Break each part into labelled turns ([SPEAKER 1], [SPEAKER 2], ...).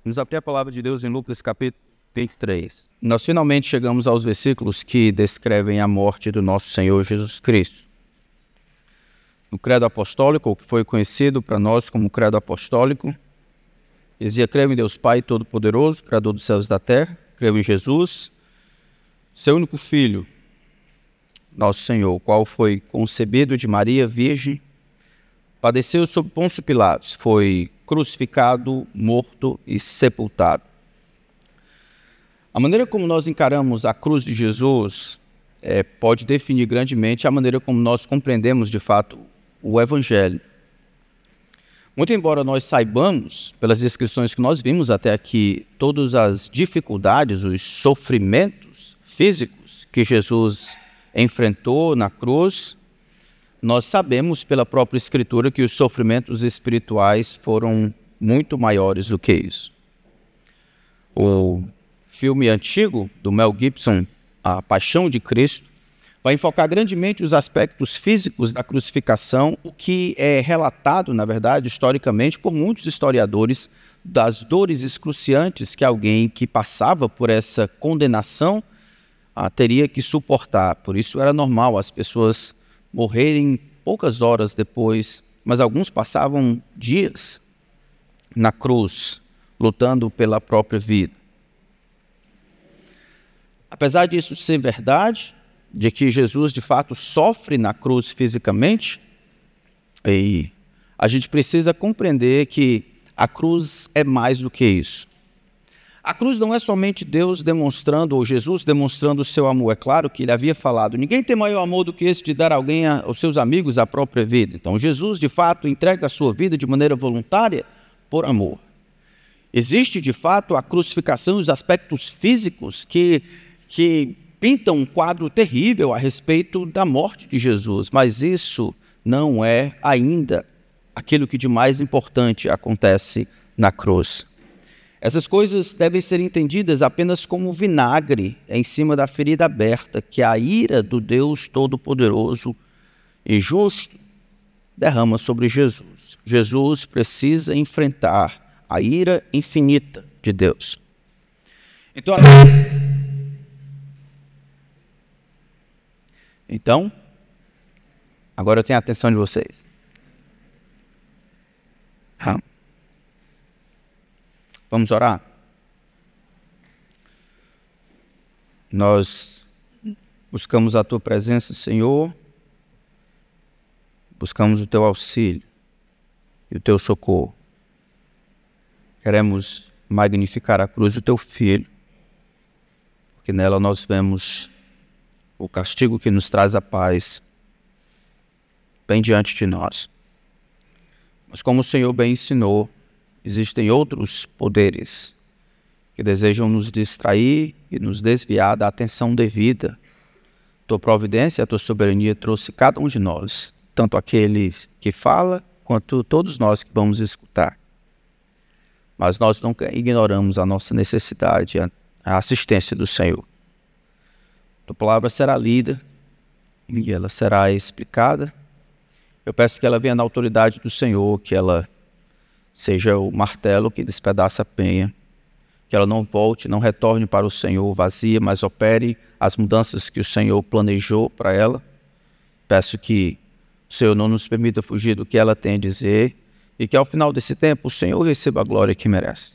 [SPEAKER 1] Vamos abrir a palavra de Deus em Lucas capítulo 23. Nós finalmente chegamos aos versículos que descrevem a morte do nosso Senhor Jesus Cristo. No credo apostólico, o que foi conhecido para nós como credo apostólico, dizia: creio em Deus Pai Todo-Poderoso, Criador dos céus e da terra, creio em Jesus, seu único Filho, nosso Senhor, o qual foi concebido de Maria Virgem, padeceu sob Pôncio Pilatos, foi crucificado, morto e sepultado. A maneira como nós encaramos a cruz de Jesus pode definir grandemente a maneira como nós compreendemos de fato o Evangelho. Muito embora nós saibamos, pelas descrições que nós vimos até aqui, todas as dificuldades, os sofrimentos físicos que Jesus enfrentou na cruz, nós sabemos pela própria Escritura que os sofrimentos espirituais foram muito maiores do que isso. O filme antigo do Mel Gibson, A Paixão de Cristo, vai enfocar grandemente os aspectos físicos da crucificação, o que é relatado, na verdade, historicamente, por muitos historiadores, das dores excruciantes que alguém que passava por essa condenação teria que suportar. Por isso era normal as pessoas morrerem poucas horas depois, mas alguns passavam dias na cruz, lutando pela própria vida. Apesar disso ser verdade, de que Jesus de fato sofre na cruz fisicamente, e a gente precisa compreender que a cruz é mais do que isso. A cruz não é somente Deus demonstrando, ou Jesus demonstrando o seu amor. É claro que ele havia falado: ninguém tem maior amor do que esse de dar a alguém, aos seus amigos, a própria vida. Então Jesus de fato entrega a sua vida de maneira voluntária por amor. Existe de fato a crucificação e os aspectos físicos que pintam um quadro terrível a respeito da morte de Jesus, mas isso não é ainda aquilo que de mais importante acontece na cruz. Essas coisas devem ser entendidas apenas como vinagre em cima da ferida aberta que a ira do Deus Todo-Poderoso e Justo derrama sobre Jesus. Jesus precisa enfrentar a ira infinita de Deus. Então, agora eu tenho a atenção de vocês. Vamos orar? Nós buscamos a Tua presença, Senhor, buscamos o Teu auxílio e o Teu socorro. Queremos magnificar a cruz do Teu Filho, porque nela nós vemos o castigo que nos traz a paz bem diante de nós. Mas como o Senhor bem ensinou, existem outros poderes que desejam nos distrair e nos desviar da atenção devida. Tua providência, a Tua soberania trouxe cada um de nós, tanto aquele que fala, quanto todos nós que vamos escutar. Mas nós nunca ignoramos a nossa necessidade, a assistência do Senhor. Tua palavra será lida e ela será explicada. Eu peço que ela venha na autoridade do Senhor, que ela seja o martelo que despedaça a penha, que ela não volte, não retorne para o Senhor vazia, mas opere as mudanças que o Senhor planejou para ela. Peço que o Senhor não nos permita fugir do que ela tem a dizer e que ao final desse tempo o Senhor receba a glória que merece.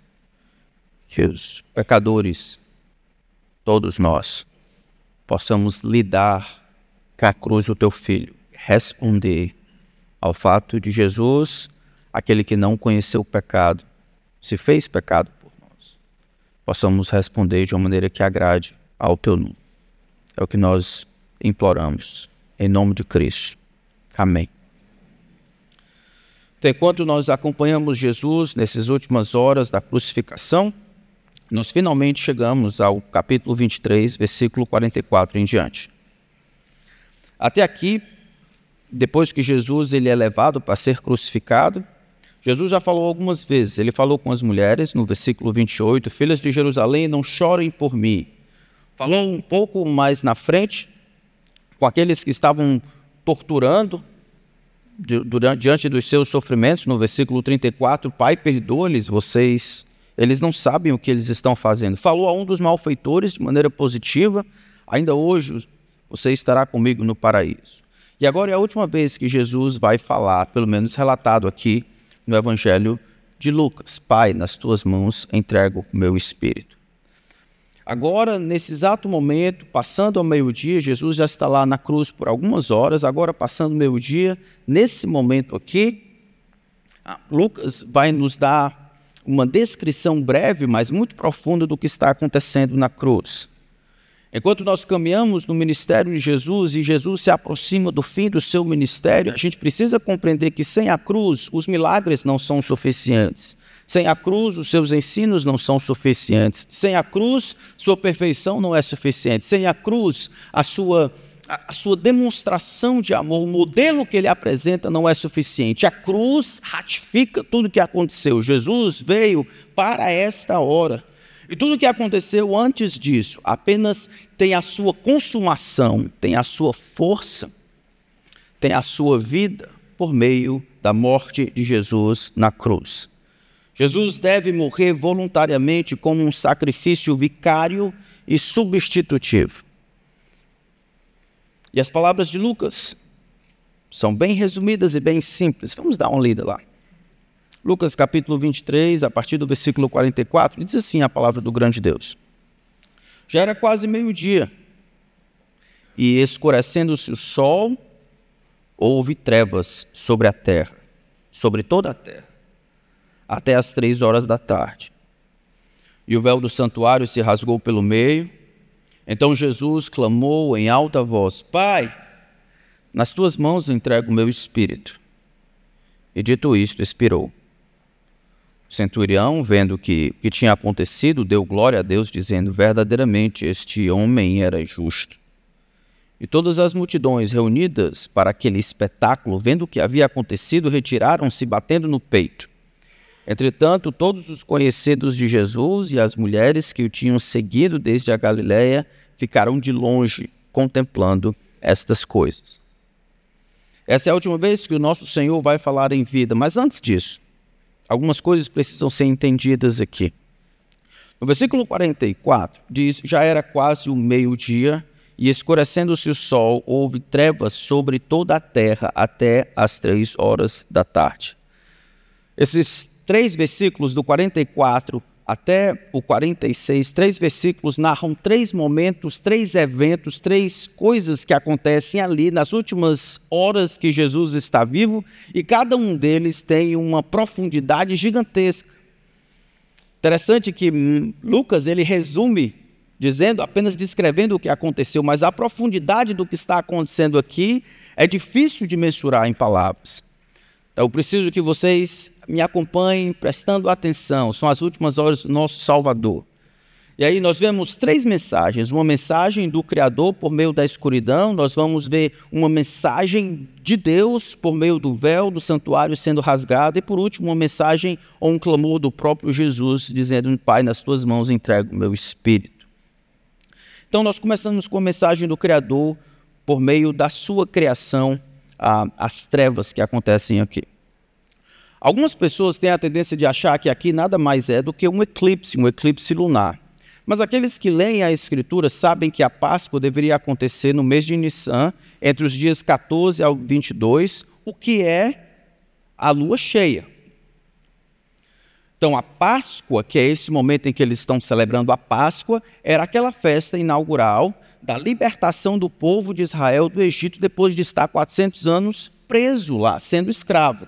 [SPEAKER 1] Que os pecadores, todos nós, possamos lidar com a cruz do Teu Filho, responder ao fato de Jesus, aquele que não conheceu o pecado, se fez pecado por nós. Possamos responder de uma maneira que agrade ao Teu nome. É o que nós imploramos, em nome de Cristo. Amém. Então, enquanto nós acompanhamos Jesus nessas últimas horas da crucificação, nós finalmente chegamos ao capítulo 23, versículo 44 em diante. Até aqui, depois que Jesus ele é levado para ser crucificado, Jesus já falou algumas vezes. Ele falou com as mulheres, no versículo 28, filhas de Jerusalém, não chorem por mim. Falou um pouco mais na frente, com aqueles que estavam torturando diante dos seus sofrimentos, no versículo 34, Pai, perdoa-lhes, vocês Eles não sabem o que eles estão fazendo. Falou a um dos malfeitores de maneira positiva: ainda hoje você estará comigo no paraíso. E agora é a última vez que Jesus vai falar, pelo menos relatado aqui no Evangelho de Lucas: Pai, nas tuas mãos entrego o meu espírito. Agora, nesse exato momento, passando ao meio-dia, Jesus já está lá na cruz por algumas horas. Agora, passando o meio-dia, nesse momento aqui, Lucas vai nos dar uma descrição breve, mas muito profunda do que está acontecendo na cruz. Enquanto nós caminhamos no ministério de Jesus e Jesus se aproxima do fim do seu ministério, a gente precisa compreender que sem a cruz, os milagres não são suficientes. Sem a cruz, os seus ensinos não são suficientes. Sem a cruz, sua perfeição não é suficiente. Sem a cruz, a sua demonstração de amor, o modelo que ele apresenta não é suficiente. A cruz ratifica tudo o que aconteceu. Jesus veio para esta hora. E tudo o que aconteceu antes disso apenas tem a sua consumação, tem a sua força, tem a sua vida por meio da morte de Jesus na cruz. Jesus deve morrer voluntariamente como um sacrifício vicário e substitutivo. E as palavras de Lucas são bem resumidas e bem simples. Vamos dar uma lida lá. Lucas capítulo 23, a partir do versículo 44, diz assim a palavra do grande Deus: Já era quase meio-dia, e escurecendo-se o sol, houve trevas sobre a terra, sobre toda a terra, até as 3 horas da tarde. E o véu do santuário se rasgou pelo meio. Então Jesus clamou em alta voz: Pai, nas tuas mãos entrego o meu espírito. E dito isto, expirou. O centurião, vendo o que tinha acontecido, deu glória a Deus, dizendo: verdadeiramente este homem era justo. E todas as multidões reunidas para aquele espetáculo, vendo o que havia acontecido, retiraram-se batendo no peito. Entretanto, todos os conhecidos de Jesus e as mulheres que o tinham seguido desde a Galiléia ficaram de longe contemplando estas coisas. Essa é a última vez que o nosso Senhor vai falar em vida, mas antes disso, algumas coisas precisam ser entendidas aqui. No versículo 44 diz: Já era quase o meio-dia, e escurecendo-se o sol, houve trevas sobre toda a terra até as 3 horas da tarde. Esses 3 versículos, do 44 até o 46, 3 versículos narram 3 momentos, 3 eventos, 3 coisas que acontecem ali nas últimas horas que Jesus está vivo, e cada um deles tem uma profundidade gigantesca. Interessante que Lucas ele resume dizendo, apenas descrevendo o que aconteceu, mas a profundidade do que está acontecendo aqui é difícil de mensurar em palavras. Eu preciso que vocês me acompanhem prestando atenção. São as últimas horas do nosso Salvador. E aí nós vemos 3 mensagens. Uma mensagem do Criador por meio da escuridão. Nós vamos ver uma mensagem de Deus por meio do véu do santuário sendo rasgado. E por último, uma mensagem ou um clamor do próprio Jesus, dizendo: Pai, nas tuas mãos entrego o meu espírito. Então nós começamos com a mensagem do Criador por meio da sua criação, as trevas que acontecem aqui. Algumas pessoas têm a tendência de achar que aqui nada mais é do que um eclipse lunar. Mas aqueles que leem a Escritura sabem que a Páscoa deveria acontecer no mês de Nissan, entre os dias 14 ao 22, o que é a lua cheia. Então a Páscoa, que é esse momento em que eles estão celebrando a Páscoa, era aquela festa inaugural da libertação do povo de Israel do Egito depois de estar 400 anos preso lá, sendo escravo.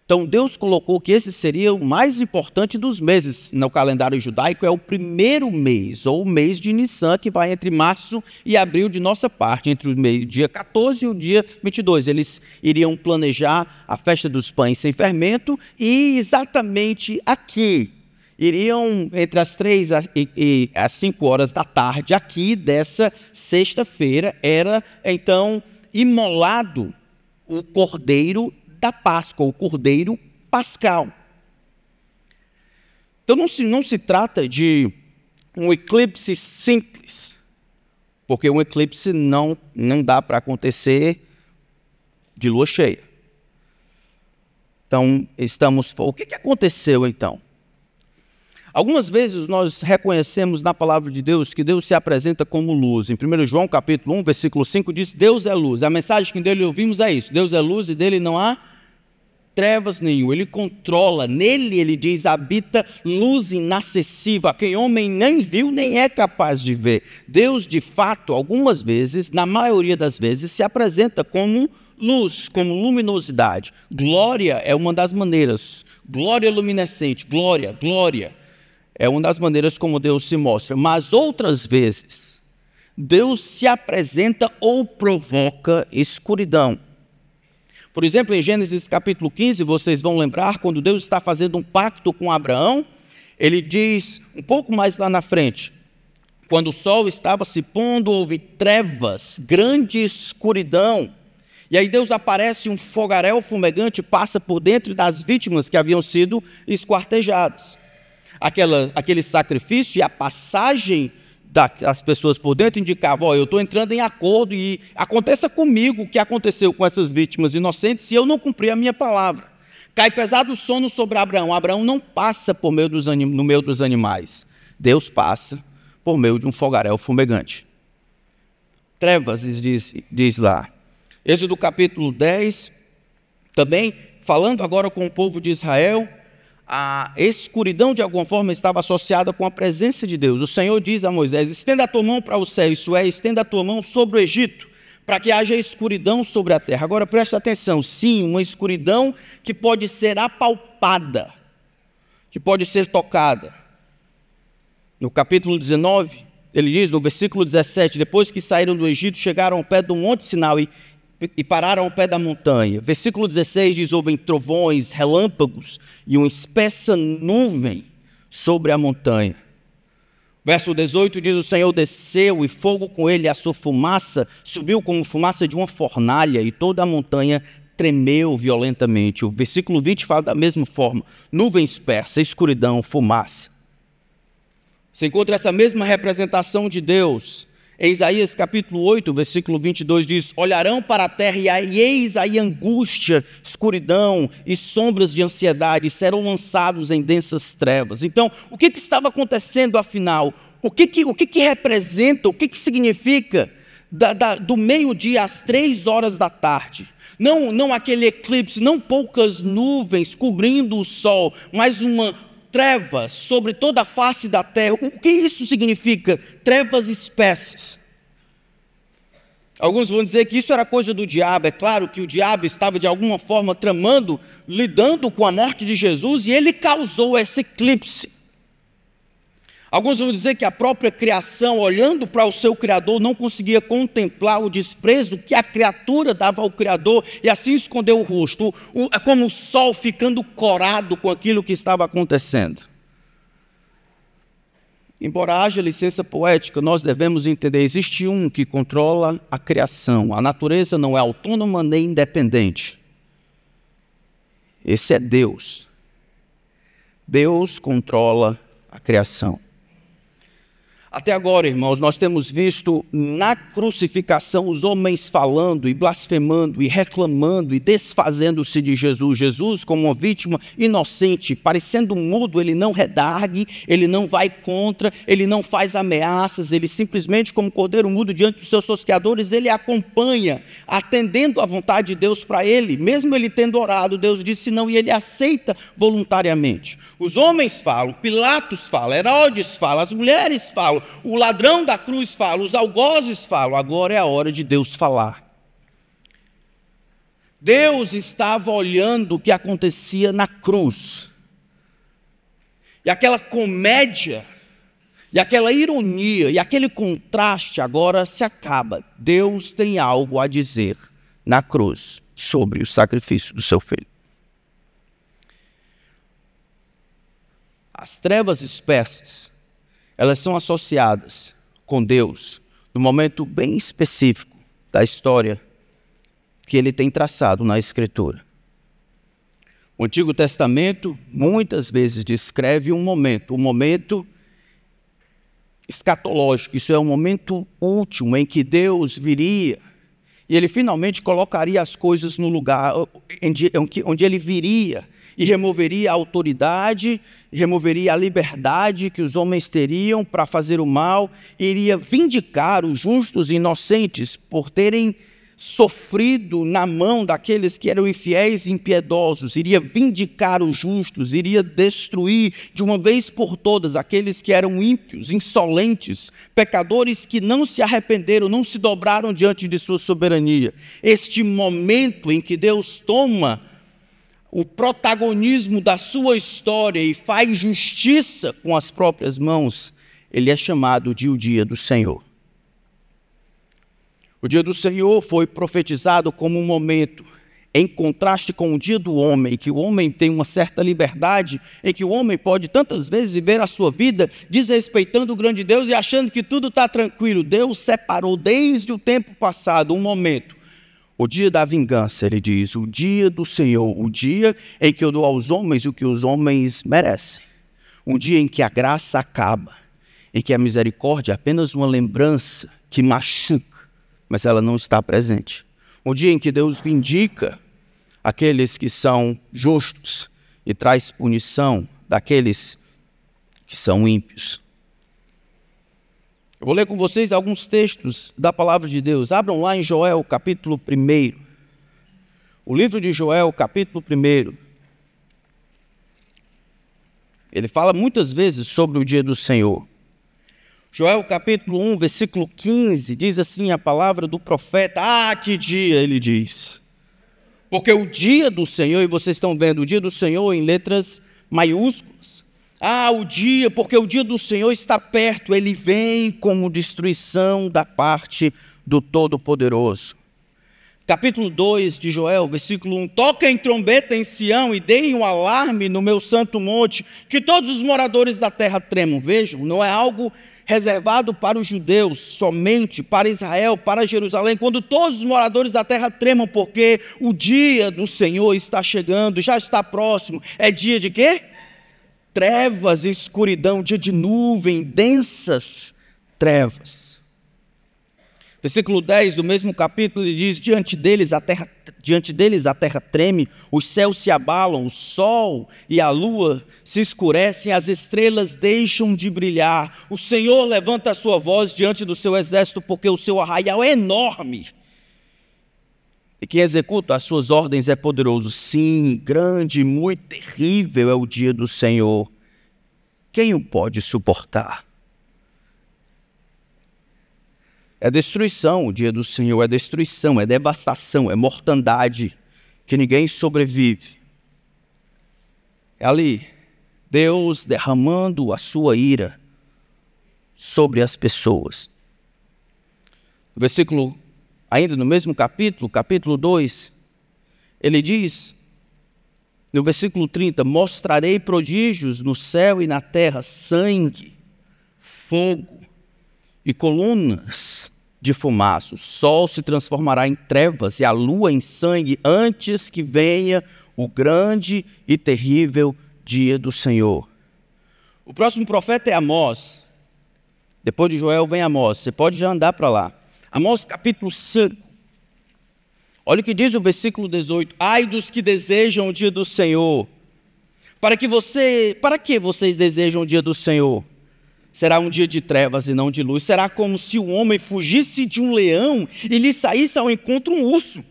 [SPEAKER 1] Então Deus colocou que esse seria o mais importante dos meses no calendário judaico, é o primeiro mês, ou o mês de Nissan, que vai entre março e abril de nossa parte, entre o dia 14 e o dia 22. Eles iriam planejar a festa dos pães sem fermento e exatamente aqui, iriam entre as 3 e as 5 horas da tarde, aqui dessa sexta-feira, era então imolado o cordeiro da Páscoa, o cordeiro pascal. Então não se trata de um eclipse simples, porque um eclipse não dá para acontecer de lua cheia. Então, o que aconteceu então? Algumas vezes nós reconhecemos na palavra de Deus que Deus se apresenta como luz. Em 1 João capítulo 1, versículo 5 diz, Deus é luz. A mensagem que dele ouvimos é isso, Deus é luz e dele não há trevas nenhum. Ele controla, nele ele diz, habita luz inacessível, a quem homem nem viu nem é capaz de ver. Deus de fato, algumas vezes, na maioria das vezes, se apresenta como luz, como luminosidade. Glória é uma das maneiras, glória luminescente, glória, glória. É uma das maneiras como Deus se mostra. Mas outras vezes, Deus se apresenta ou provoca escuridão. Por exemplo, em Gênesis capítulo 15, vocês vão lembrar, quando Deus está fazendo um pacto com Abraão, ele diz, um pouco mais lá na frente, quando o sol estava se pondo, houve trevas, grande escuridão. E aí Deus aparece, um fogaréu fumegante passa por dentro das vítimas que haviam sido esquartejadas. Aquele sacrifício e a passagem das pessoas por dentro indicava, eu estou entrando em acordo e aconteça comigo o que aconteceu com essas vítimas inocentes se eu não cumprir a minha palavra. Cai pesado sono sobre Abraão. Abraão não passa no meio dos animais. Deus passa por meio de um fogaréu fumegante. Trevas, diz lá. Êxodo capítulo 10, também falando agora com o povo de Israel, a escuridão de alguma forma estava associada com a presença de Deus. O Senhor diz a Moisés, estenda a tua mão para o céu, isso é, estenda a tua mão sobre o Egito, para que haja escuridão sobre a terra. Agora presta atenção, sim, uma escuridão que pode ser apalpada, que pode ser tocada. No capítulo 19, ele diz, no versículo 17, depois que saíram do Egito, chegaram ao pé do Monte Sinai e pararam ao pé da montanha. Versículo 16 diz, houve trovões, relâmpagos e uma espessa nuvem sobre a montanha. Verso 18 diz, o Senhor desceu e fogo com ele, a sua fumaça subiu como fumaça de uma fornalha e toda a montanha tremeu violentamente. O versículo 20 fala da mesma forma, nuvem espessa, escuridão, fumaça. Você encontra essa mesma representação de Deus em Isaías capítulo 8, versículo 22 diz, olharão para a terra e eis aí angústia, escuridão e sombras de ansiedade serão lançados em densas trevas. Então, o que estava acontecendo afinal? O que representa, o que significa do meio-dia às 3 horas da tarde? Não aquele eclipse, não poucas nuvens cobrindo o sol, mas uma trevas sobre toda a face da terra. O que isso significa? Trevas espessas. Alguns vão dizer que isso era coisa do diabo. É claro que o diabo estava de alguma forma tramando, lidando com a morte de Jesus e ele causou esse eclipse. Alguns vão dizer que a própria criação, olhando para o seu Criador, não conseguia contemplar o desprezo que a criatura dava ao Criador e assim escondeu o rosto. É como o sol ficando corado com aquilo que estava acontecendo. Embora haja licença poética, nós devemos entender, existe um que controla a criação. A natureza não é autônoma nem independente. Esse é Deus. Deus controla a criação. Até agora, irmãos, nós temos visto na crucificação os homens falando e blasfemando e reclamando e desfazendo-se de Jesus. Jesus como uma vítima inocente, parecendo mudo, ele não redargue, ele não vai contra, ele não faz ameaças, ele simplesmente como cordeiro mudo diante dos seus tosqueadores, ele acompanha, atendendo à vontade de Deus para ele. Mesmo ele tendo orado, Deus disse não e ele aceita voluntariamente. Os homens falam, Pilatos fala, Herodes fala, as mulheres falam, o ladrão da cruz fala, os algozes falam, agora é a hora de Deus falar. Deus estava olhando o que acontecia na cruz. E aquela comédia, e aquela ironia, e aquele contraste agora se acaba. Deus tem algo a dizer na cruz sobre o sacrifício do seu filho. As trevas espessas, elas são associadas com Deus num momento bem específico da história que ele tem traçado na Escritura. O Antigo Testamento muitas vezes descreve um momento escatológico, isso é um momento último em que Deus viria e ele finalmente colocaria as coisas no lugar onde ele viria e removeria a autoridade, e removeria a liberdade que os homens teriam para fazer o mal, e iria vindicar os justos e inocentes por terem sofrido na mão daqueles que eram infiéis e impiedosos, iria vindicar os justos, iria destruir de uma vez por todas aqueles que eram ímpios, insolentes, pecadores que não se arrependeram, não se dobraram diante de sua soberania. Este momento em que Deus toma o protagonismo da sua história e faz justiça com as próprias mãos, ele é chamado de o dia do Senhor. O dia do Senhor foi profetizado como um momento, em contraste com o dia do homem, que o homem tem uma certa liberdade, em que o homem pode tantas vezes viver a sua vida desrespeitando o grande Deus e achando que tudo está tranquilo. Deus separou desde o tempo passado um momento, o dia da vingança, ele diz, o dia do Senhor, o dia em que eu dou aos homens o que os homens merecem, um dia em que a graça acaba, em que a misericórdia é apenas uma lembrança que machuca, mas ela não está presente. Um dia em que Deus vindica aqueles que são justos e traz punição daqueles que são ímpios. Eu vou ler com vocês alguns textos da palavra de Deus. Abram lá em Joel, capítulo 1. O livro de Joel, capítulo 1. Ele fala muitas vezes sobre o dia do Senhor. Joel capítulo 1, versículo 15, diz assim a palavra do profeta: ah, que dia, ele diz. Porque o dia do Senhor, e vocês estão vendo o dia do Senhor em letras maiúsculas. Ah, o dia, porque o dia do Senhor está perto, ele vem como destruição da parte do Todo-Poderoso. Capítulo 2 de Joel, versículo 1, toquem trombeta em Sião e deem um alarme no meu santo monte, que todos os moradores da terra tremam. Vejam, não é algo reservado para os judeus, somente para Israel, para Jerusalém, quando todos os moradores da terra tremam, porque o dia do Senhor está chegando, já está próximo. É dia de quê? Trevas e escuridão, dia de nuvem, densas trevas. Versículo 10 do mesmo capítulo, ele diz, diante deles a terra treme, os céus se abalam, o sol e a lua se escurecem, as estrelas deixam de brilhar. O Senhor levanta a sua voz diante do seu exército, porque o seu arraial é enorme. E quem executa as suas ordens é poderoso. Sim, grande, muito terrível é o dia do Senhor. Quem o pode suportar? É destruição, o dia do Senhor é destruição, é devastação, é mortandade, que ninguém sobrevive. É ali, Deus derramando a sua ira sobre as pessoas. No versículo, ainda no mesmo capítulo, capítulo 2, ele diz, no versículo 30, mostrarei prodígios no céu e na terra, sangue, fogo, e colunas de fumaça. O sol se transformará em trevas e a lua em sangue antes que venha o grande e terrível dia do Senhor. O próximo profeta é Amós. Depois de Joel vem Amós. Você pode já andar para lá. Amós capítulo 5. Olha o que diz o versículo 18. Ai dos que desejam o dia do Senhor. Para que vocês desejam o dia do Senhor? Será um dia de trevas e não de luz. Será como se o homem fugisse de um leão e lhe saísse ao encontro um urso.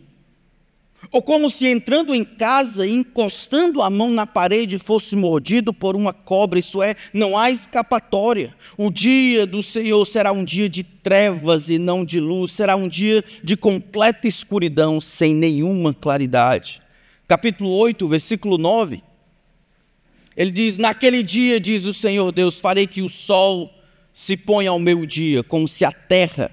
[SPEAKER 1] Ou como se entrando em casa e encostando a mão na parede fosse mordido por uma cobra. Isso é, não há escapatória. O dia do Senhor será um dia de trevas e não de luz. Será um dia de completa escuridão, sem nenhuma claridade. Capítulo 8, versículo 9. Ele diz, naquele dia, diz o Senhor Deus, farei que o sol se ponha ao meio-dia, como se a terra,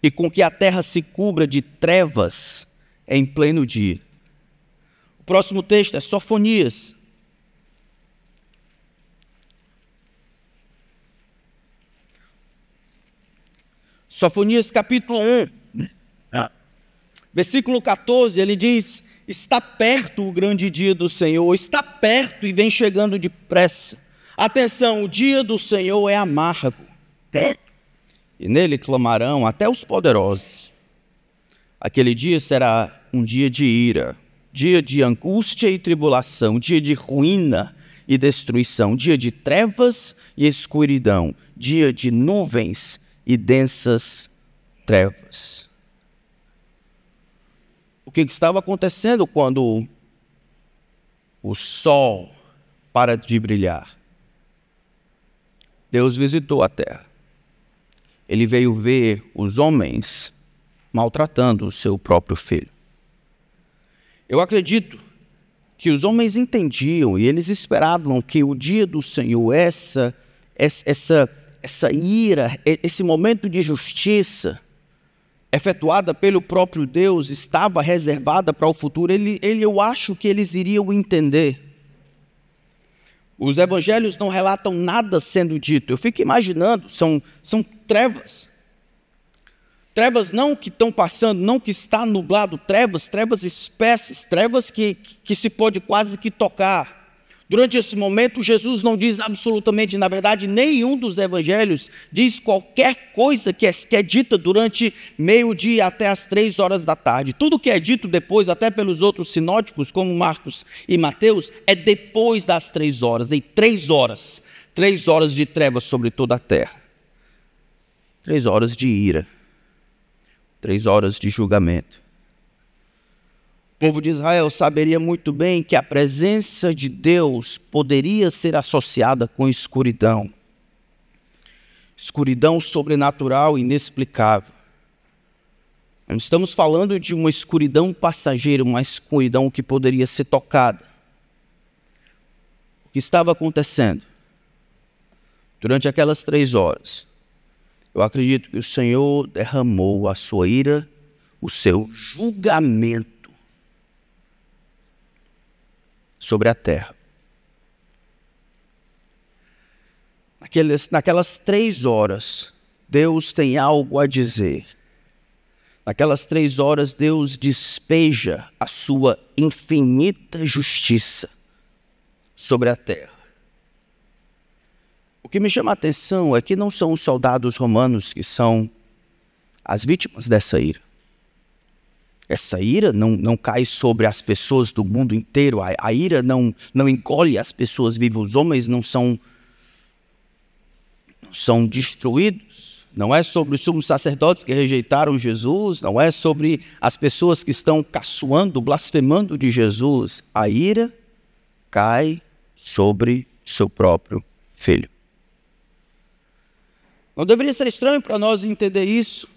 [SPEAKER 1] e com que a terra se cubra de trevas em pleno dia. O próximo texto é Sofonias. Sofonias capítulo 1, versículo 14, ele diz, está perto o grande dia do Senhor, está perto e vem chegando depressa. Atenção, o dia do Senhor é amargo, e nele clamarão até os poderosos. Aquele dia será um dia de ira, dia de angústia e tribulação, dia de ruína e destruição, dia de trevas e escuridão, dia de nuvens e densas trevas. O que estava acontecendo quando o sol para de brilhar? Deus visitou a terra. Ele veio ver os homens maltratando o seu próprio filho. Eu acredito que os homens entendiam e eles esperavam que o dia do Senhor, essa ira, esse momento de justiça efetuada pelo próprio Deus, estava reservada para o futuro. Eu acho que eles iriam entender. Os evangelhos não relatam nada sendo dito. Eu fico imaginando, são trevas. Trevas não que estão passando, não que está nublado, trevas espesses, trevas que se pode quase que tocar. Durante esse momento, Jesus não diz absolutamente, na verdade, nenhum dos evangelhos diz qualquer coisa que é dita durante meio-dia até as 3 horas da tarde. Tudo que é dito depois, até pelos outros sinóticos, como Marcos e Mateus, é depois das 3 horas, em 3 horas. 3 horas de trevas sobre toda a terra. 3 horas de ira. 3 horas de julgamento. O povo de Israel saberia muito bem que a presença de Deus poderia ser associada com escuridão. Escuridão sobrenatural, inexplicável. Não estamos falando de uma escuridão passageira, uma escuridão que poderia ser tocada. O que estava acontecendo? Durante aquelas 3 horas, eu acredito que o Senhor derramou a sua ira, o seu julgamento sobre a terra. Naquelas 3 horas, Deus tem algo a dizer. Naquelas 3 horas, Deus despeja a sua infinita justiça sobre a terra. O que me chama a atenção é que não são os soldados romanos que são as vítimas dessa ira. Essa ira não cai sobre as pessoas do mundo inteiro. A ira não encolhe as pessoas vivas. Os homens não são destruídos. Não é sobre os sumos sacerdotes que rejeitaram Jesus. Não é sobre as pessoas que estão caçoando, blasfemando de Jesus. A ira cai sobre seu próprio filho. Não deveria ser estranho para nós entender isso.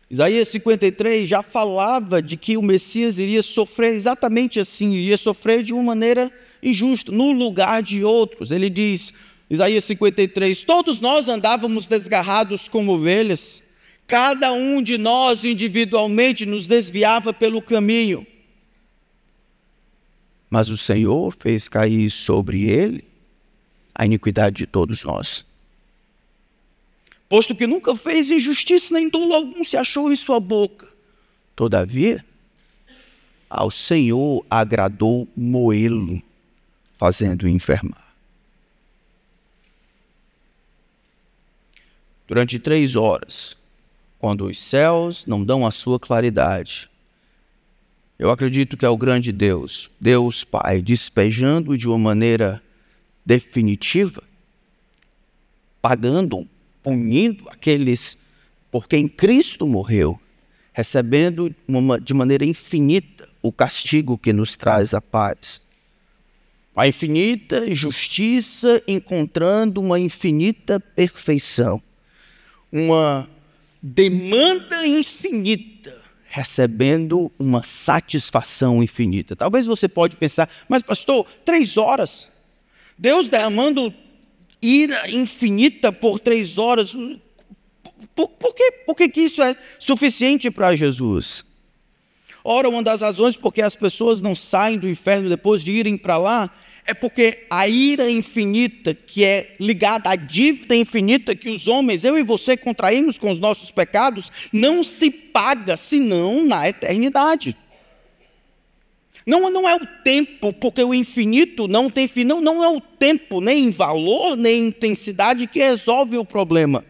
[SPEAKER 1] Isaías 53 já falava de que o Messias iria sofrer exatamente assim, iria sofrer de uma maneira injusta, no lugar de outros. Ele diz, Isaías 53, todos nós andávamos desgarrados como ovelhas, cada um de nós individualmente nos desviava pelo caminho. Mas o Senhor fez cair sobre ele a iniquidade de todos nós. Posto que nunca fez injustiça, nem dolo algum se achou em sua boca. Todavia, ao Senhor agradou moê-lo, fazendo-o enfermar. Durante 3 horas, quando os céus não dão a sua claridade, eu acredito que é o grande Deus, Deus Pai, despejando de uma maneira definitiva, punindo aqueles por quem Cristo morreu, recebendo de maneira infinita o castigo que nos traz a paz. A infinita justiça encontrando uma infinita perfeição. Uma demanda infinita, recebendo uma satisfação infinita. Talvez você pode pensar, mas pastor, 3 horas, Deus derramando ira infinita por 3 horas, por que isso é suficiente para Jesus? Ora, uma das razões porque as pessoas não saem do inferno depois de irem para lá, é porque a ira infinita, que é ligada à dívida infinita que os homens, eu e você, contraímos com os nossos pecados, não se paga senão na eternidade. Não é o tempo, porque o infinito não tem fim. Não é o tempo, nem em valor, nem em intensidade, que resolve o problema.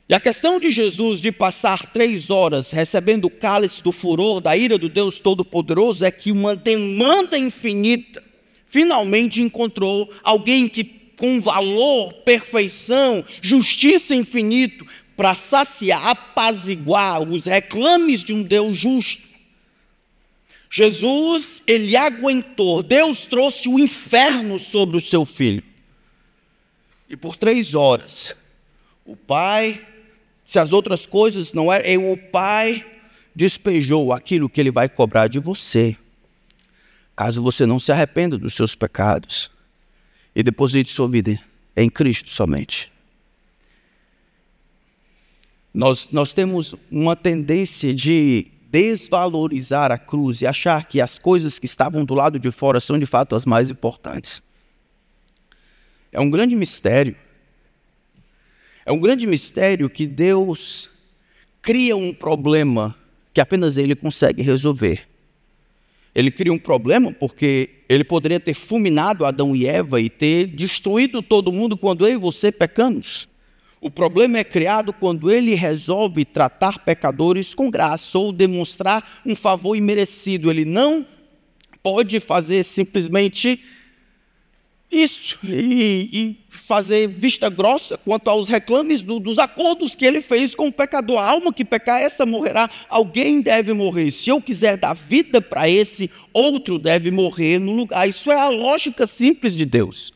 [SPEAKER 1] E a questão de Jesus de passar 3 horas recebendo o cálice do furor, da ira do Deus Todo-Poderoso, é que uma demanda infinita finalmente encontrou alguém que, com valor, perfeição, justiça infinito, para saciar, apaziguar os reclames de um Deus justo. Jesus, ele aguentou, Deus trouxe o inferno sobre o seu filho. E por 3 horas, o Pai, se as outras coisas não eram, o Pai despejou aquilo que ele vai cobrar de você, caso você não se arrependa dos seus pecados e deposite sua vida em Cristo somente. Nós temos uma tendência de desvalorizar a cruz e achar que as coisas que estavam do lado de fora são de fato as mais importantes. É um grande mistério. É um grande mistério que Deus cria um problema que apenas Ele consegue resolver. Ele cria um problema porque Ele poderia ter fulminado Adão e Eva e ter destruído todo mundo quando eu e você pecamos. O problema é criado quando Ele resolve tratar pecadores com graça ou demonstrar um favor imerecido. Ele não pode fazer simplesmente isso e fazer vista grossa quanto aos reclames dos acordos que Ele fez com o pecador. A alma que pecar, essa morrerá. Alguém deve morrer. Se eu quiser dar vida para esse, outro deve morrer no lugar. Isso é a lógica simples de Deus.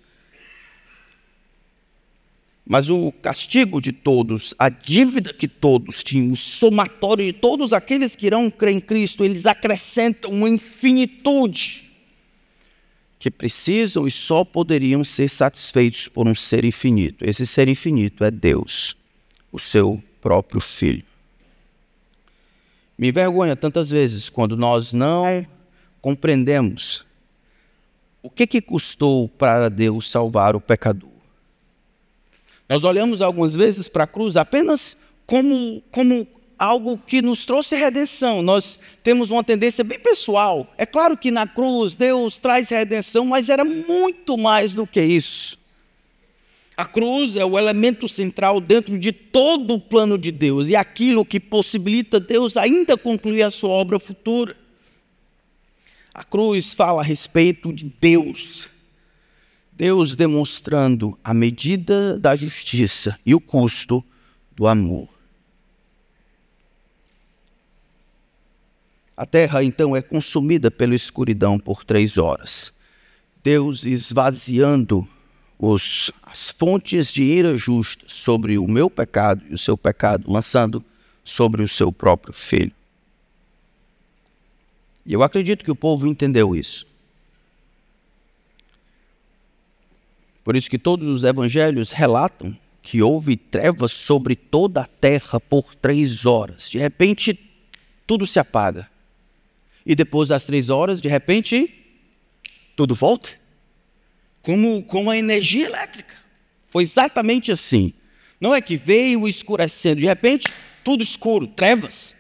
[SPEAKER 1] Mas o castigo de todos, a dívida que todos tinham, o somatório de todos aqueles que irão crer em Cristo, eles acrescentam uma infinitude que precisam e só poderiam ser satisfeitos por um ser infinito. Esse ser infinito é Deus, o seu próprio Filho. Me envergonha tantas vezes quando nós não compreendemos o que custou para Deus salvar o pecador. Nós olhamos algumas vezes para a cruz apenas como algo que nos trouxe redenção. Nós temos uma tendência bem pessoal. É claro que na cruz Deus traz redenção, mas era muito mais do que isso. A cruz é o elemento central dentro de todo o plano de Deus e aquilo que possibilita Deus ainda concluir a sua obra futura. A cruz fala a respeito de Deus. Deus demonstrando a medida da justiça e o custo do amor. A terra, então, é consumida pela escuridão por 3 horas. Deus esvaziando as fontes de ira justa sobre o meu pecado e o seu pecado, lançando sobre o seu próprio Filho. E eu acredito que o povo entendeu isso. Por isso que todos os evangelhos relatam que houve trevas sobre toda a terra por 3 horas. De repente, tudo se apaga. E depois das 3 horas, de repente, tudo volta. Como a energia elétrica. Foi exatamente assim. Não é que veio escurecendo, de repente, tudo escuro, trevas.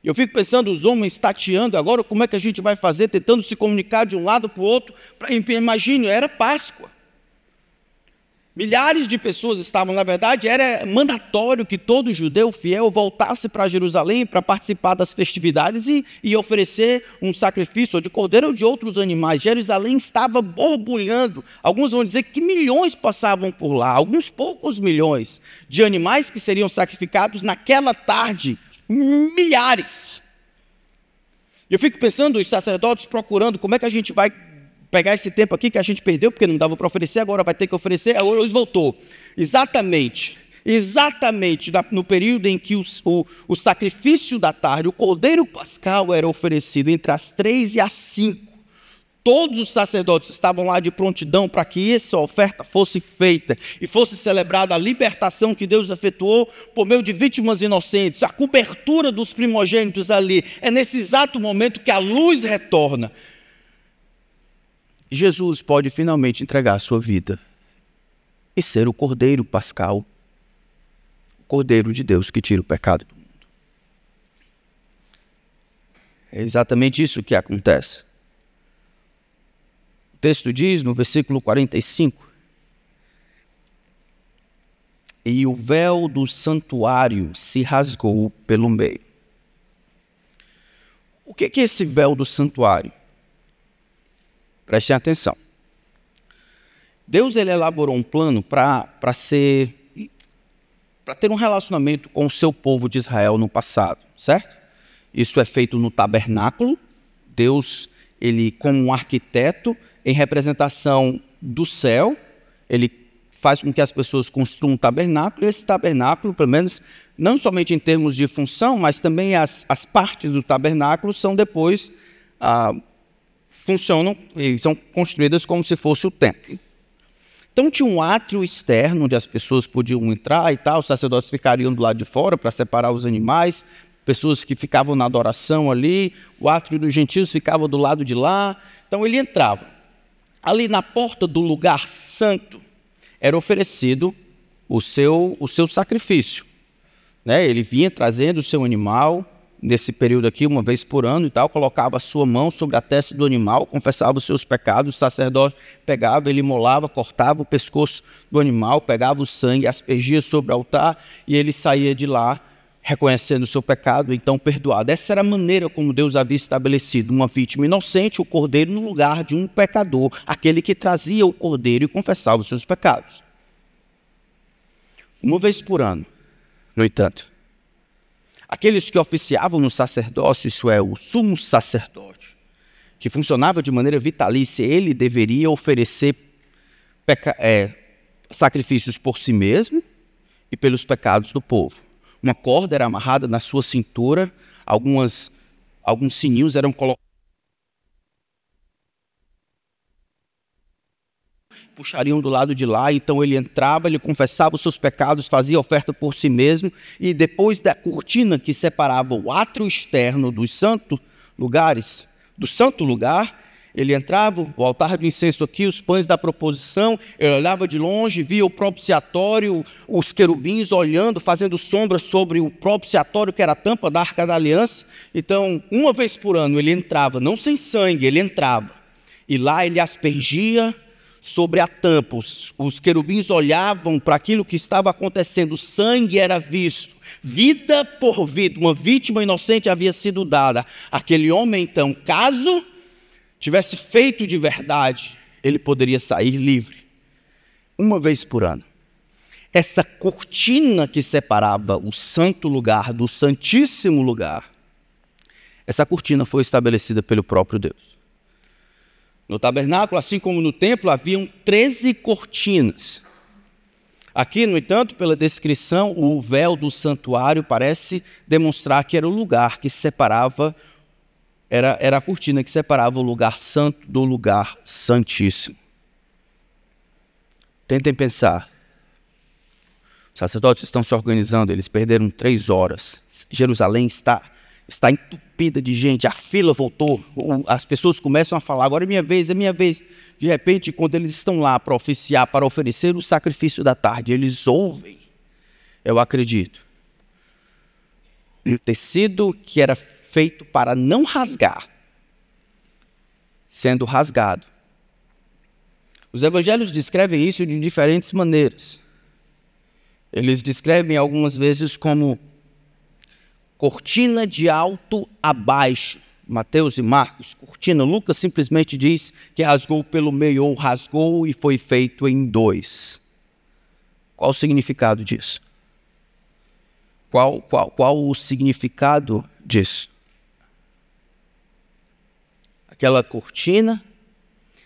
[SPEAKER 1] Eu fico pensando, os homens tateando agora, como é que a gente vai fazer, tentando se comunicar de um lado para o outro. Imagine, era Páscoa. Milhares de pessoas estavam, na verdade, era mandatório que todo judeu fiel voltasse para Jerusalém para participar das festividades e oferecer um sacrifício de cordeiro ou de outros animais. Jerusalém estava borbulhando. Alguns vão dizer que milhões passavam por lá, alguns poucos milhões de animais que seriam sacrificados naquela tarde, milhares. Eu fico pensando, os sacerdotes procurando como é que a gente vai pegar esse tempo aqui que a gente perdeu, porque não dava para oferecer, agora vai ter que oferecer, agora Deus voltou. Exatamente no período em que o sacrifício da tarde, o cordeiro pascal era oferecido entre as 3 e as 5. Todos os sacerdotes estavam lá de prontidão para que essa oferta fosse feita e fosse celebrada a libertação que Deus efetuou por meio de vítimas inocentes, a cobertura dos primogênitos ali. É nesse exato momento que a luz retorna. E Jesus pode finalmente entregar a sua vida e ser o Cordeiro Pascal, o Cordeiro de Deus que tira o pecado do mundo. É exatamente isso que acontece. O texto diz no versículo 45: e o véu do santuário se rasgou pelo meio. O que é esse véu do santuário? Prestem atenção. Deus ele elaborou um plano para ter um relacionamento com o seu povo de Israel no passado, certo? Isso é feito no tabernáculo. Deus, ele como um arquiteto, em representação do céu, ele faz com que as pessoas construam um tabernáculo, e esse tabernáculo, pelo menos, não somente em termos de função, mas também as partes do tabernáculo são depois, funcionam e são construídas como se fosse o templo. Então tinha um átrio externo, onde as pessoas podiam entrar e tal, os sacerdotes ficariam do lado de fora para separar os animais, pessoas que ficavam na adoração ali, o átrio dos gentios ficava do lado de lá, então ele entrava. Ali na porta do lugar santo, era oferecido o seu sacrifício, né? Ele vinha trazendo o seu animal, nesse período aqui, uma vez por ano e tal, colocava a sua mão sobre a testa do animal, confessava os seus pecados, o sacerdote pegava, ele imolava, cortava o pescoço do animal, pegava o sangue, aspergia sobre o altar e ele saía de lá reconhecendo o seu pecado, então perdoado. Essa era a maneira como Deus havia estabelecido uma vítima inocente, o cordeiro, no lugar de um pecador, aquele que trazia o cordeiro e confessava os seus pecados. Uma vez por ano, no entanto, aqueles que oficiavam no sacerdócio, isso é, o sumo sacerdote, que funcionava de maneira vitalícia, ele deveria oferecer sacrifícios por si mesmo e pelos pecados do povo. Uma corda era amarrada na sua cintura, alguns sininhos eram colocados, puxariam do lado de lá, então ele entrava, ele confessava os seus pecados, fazia oferta por si mesmo, e depois da cortina que separava o átrio externo dos santos lugares, do santo lugar, ele entrava, o altar de incenso aqui, os pães da proposição, ele olhava de longe, via o propiciatório, os querubins olhando, fazendo sombra sobre o propiciatório, que era a tampa da Arca da Aliança. Então, uma vez por ano ele entrava, não sem sangue, ele entrava, e lá ele aspergia sobre a tampa, os querubins olhavam para aquilo que estava acontecendo, o sangue era visto, vida por vida, uma vítima inocente havia sido dada. Aquele homem, então, caso tivesse feito de verdade, ele poderia sair livre, uma vez por ano. Essa cortina que separava o santo lugar do santíssimo lugar, essa cortina foi estabelecida pelo próprio Deus. No tabernáculo, assim como no templo, haviam 13 cortinas. Aqui, no entanto, pela descrição, o véu do santuário parece demonstrar que era o lugar que separava, era a cortina que separava o lugar santo do lugar santíssimo. Tentem pensar. Os sacerdotes estão se organizando, eles perderam 3 horas. Jerusalém está entupida de gente, a fila voltou, as pessoas começam a falar, agora é minha vez, é minha vez. De repente, quando eles estão lá para oficiar, para oferecer o sacrifício da tarde, eles ouvem, eu acredito, o tecido que era feito para não rasgar, sendo rasgado. Os evangelhos descrevem isso de diferentes maneiras. Eles descrevem algumas vezes como cortina de alto a baixo. Mateus e Marcos, cortina. Lucas simplesmente diz que rasgou pelo meio, ou rasgou e foi feito em 2. Qual o significado disso? Qual o significado disso? Aquela cortina,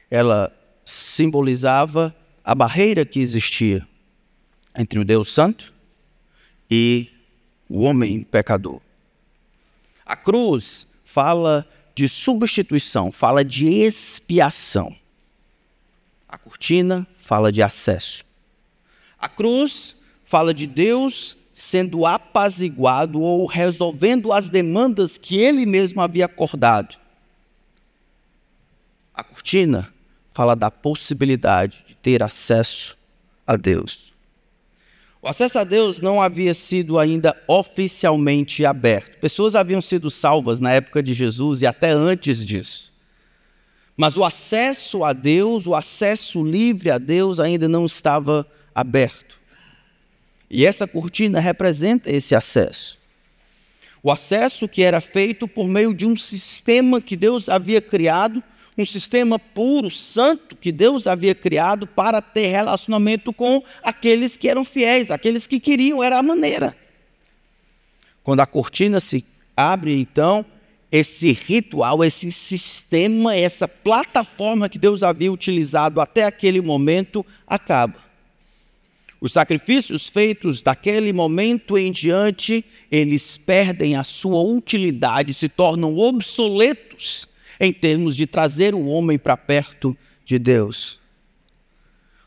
[SPEAKER 1] ela simbolizava a barreira que existia entre o Deus Santo e o homem pecador. A cruz fala de substituição, fala de expiação. A cortina fala de acesso. A cruz fala de Deus sendo apaziguado ou resolvendo as demandas que ele mesmo havia acordado. A cortina fala da possibilidade de ter acesso a Deus. O acesso a Deus não havia sido ainda oficialmente aberto. Pessoas haviam sido salvas na época de Jesus e até antes disso. Mas o acesso a Deus, o acesso livre a Deus ainda não estava aberto. E essa cortina representa esse acesso. O acesso que era feito por meio de um sistema que Deus havia criado, um sistema puro, santo, que Deus havia criado para ter relacionamento com aqueles que eram fiéis, aqueles que queriam, era a maneira. Quando a cortina se abre, então, esse ritual, esse sistema, essa plataforma que Deus havia utilizado até aquele momento, acaba. Os sacrifícios feitos daquele momento em diante, eles perdem a sua utilidade, se tornam obsoletos em termos de trazer o homem para perto de Deus.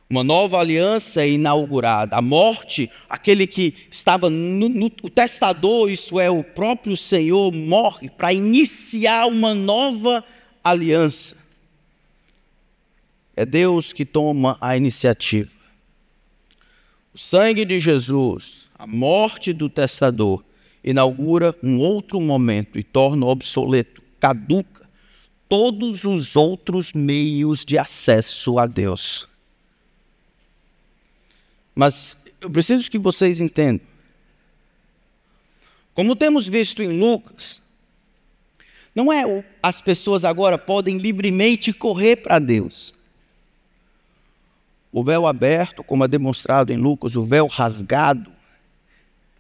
[SPEAKER 1] Uma nova aliança é inaugurada. A morte, aquele que estava o testador, isso é, o próprio Senhor, morre para iniciar uma nova aliança. É Deus que toma a iniciativa. O sangue de Jesus, a morte do testador, inaugura um outro momento e torna obsoleto, caduca todos os outros meios de acesso a Deus. Mas eu preciso que vocês entendam. Como temos visto em Lucas, não é as pessoas agora podem livremente correr para Deus. O véu aberto, como é demonstrado em Lucas, o véu rasgado,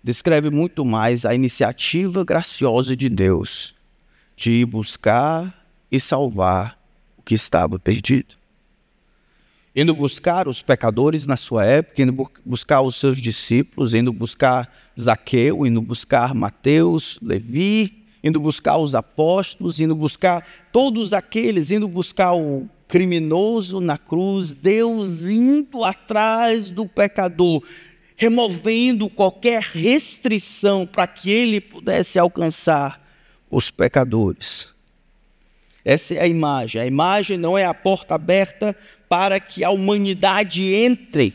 [SPEAKER 1] descreve muito mais a iniciativa graciosa de Deus de ir buscar e salvar o que estava perdido. Indo buscar os pecadores na sua época, indo buscar os seus discípulos, indo buscar Zaqueu, indo buscar Mateus, Levi, indo buscar os apóstolos, indo buscar todos aqueles, indo buscar o criminoso na cruz, Deus indo atrás do pecador, removendo qualquer restrição para que ele pudesse alcançar os pecadores. Essa é a imagem. A imagem não é a porta aberta para que a humanidade entre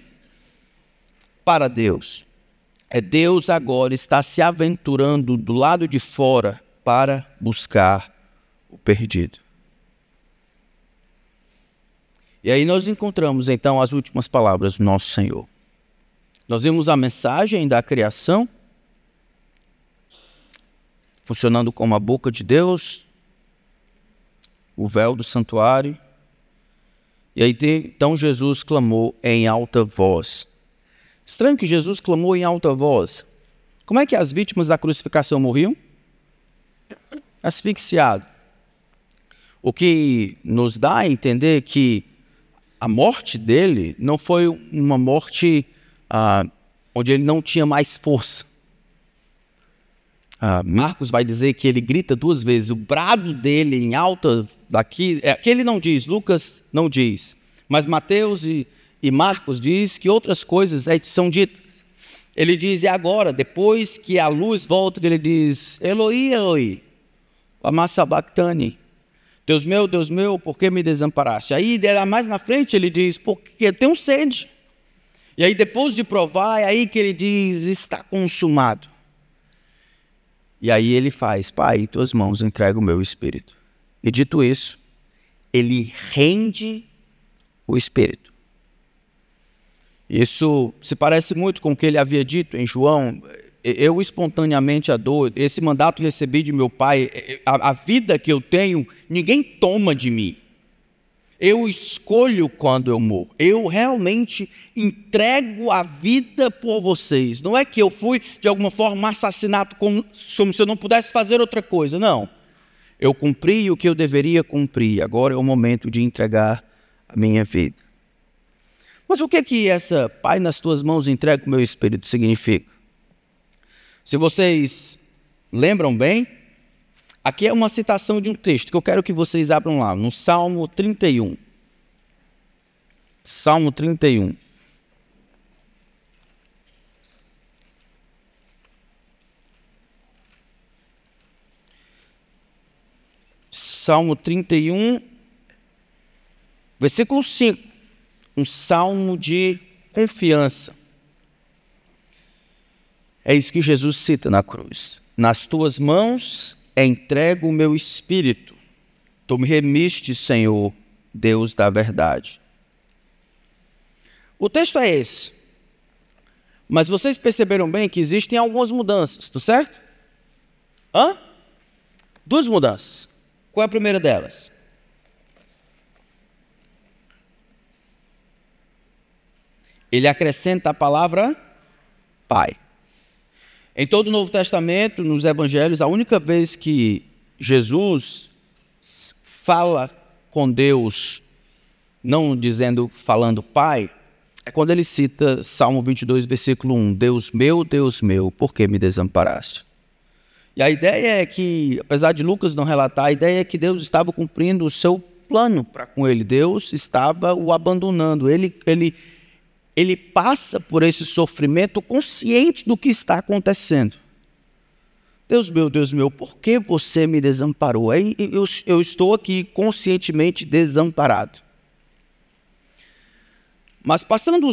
[SPEAKER 1] para Deus. É Deus agora está se aventurando do lado de fora para buscar o perdido. E aí nós encontramos então as últimas palavras do nosso Senhor. Nós vimos a mensagem da criação, funcionando como a boca de Deus, o véu do santuário. E aí então Jesus clamou em alta voz. Estranho que Jesus clamou em alta voz. Como é que as vítimas da crucificação morriam? Asfixiado. O que nos dá a entender que a morte dele não foi uma morte onde ele não tinha mais força. Marcos vai dizer que ele grita 2 vezes, o brado dele em alta daqui, que ele não diz, Lucas não diz, mas Mateus e Marcos diz que outras coisas são ditas. Ele diz, e agora, depois que a luz volta, ele diz, Eloi, Eloi, lama sabachthani, Deus meu, por que me desamparaste? Aí, mais na frente, ele diz, porque eu tenho sede. E aí, depois de provar, é aí que ele diz, está consumado. E aí ele faz, Pai, em tuas mãos entrego o meu espírito. E dito isso, ele rende o espírito. Isso se parece muito com o que ele havia dito em João. Eu espontaneamente adoro, esse mandato recebi de meu pai, a vida que eu tenho, ninguém toma de mim. Eu escolho quando eu morro, eu realmente entrego a vida por vocês. Não é que eu fui de alguma forma assassinato como se eu não pudesse fazer outra coisa, não. Eu cumpri o que eu deveria cumprir, agora é o momento de entregar a minha vida. Mas o que essa Pai nas tuas mãos entrega o meu espírito significa? Se vocês lembram bem, aqui é uma citação de um texto que eu quero que vocês abram lá, no Salmo 31. Salmo 31. Salmo 31, versículo 5. Um salmo de confiança. É isso que Jesus cita na cruz. Nas tuas mãos entrego o meu espírito. Tu me remiste, Senhor, Deus da verdade. O texto é esse. Mas vocês perceberam bem que existem algumas mudanças, tá certo? Duas mudanças. Qual é a primeira delas? Ele acrescenta a palavra Pai. Em todo o Novo Testamento, nos Evangelhos, a única vez que Jesus fala com Deus, não falando Pai, é quando ele cita Salmo 22, versículo 1, Deus meu, por que me desamparaste? E a ideia é que, apesar de Lucas não relatar, a ideia é que Deus estava cumprindo o seu plano para com ele. Deus estava o abandonando. Ele passa por esse sofrimento consciente do que está acontecendo. Deus meu, por que você me desamparou? Eu estou aqui conscientemente desamparado. Mas passando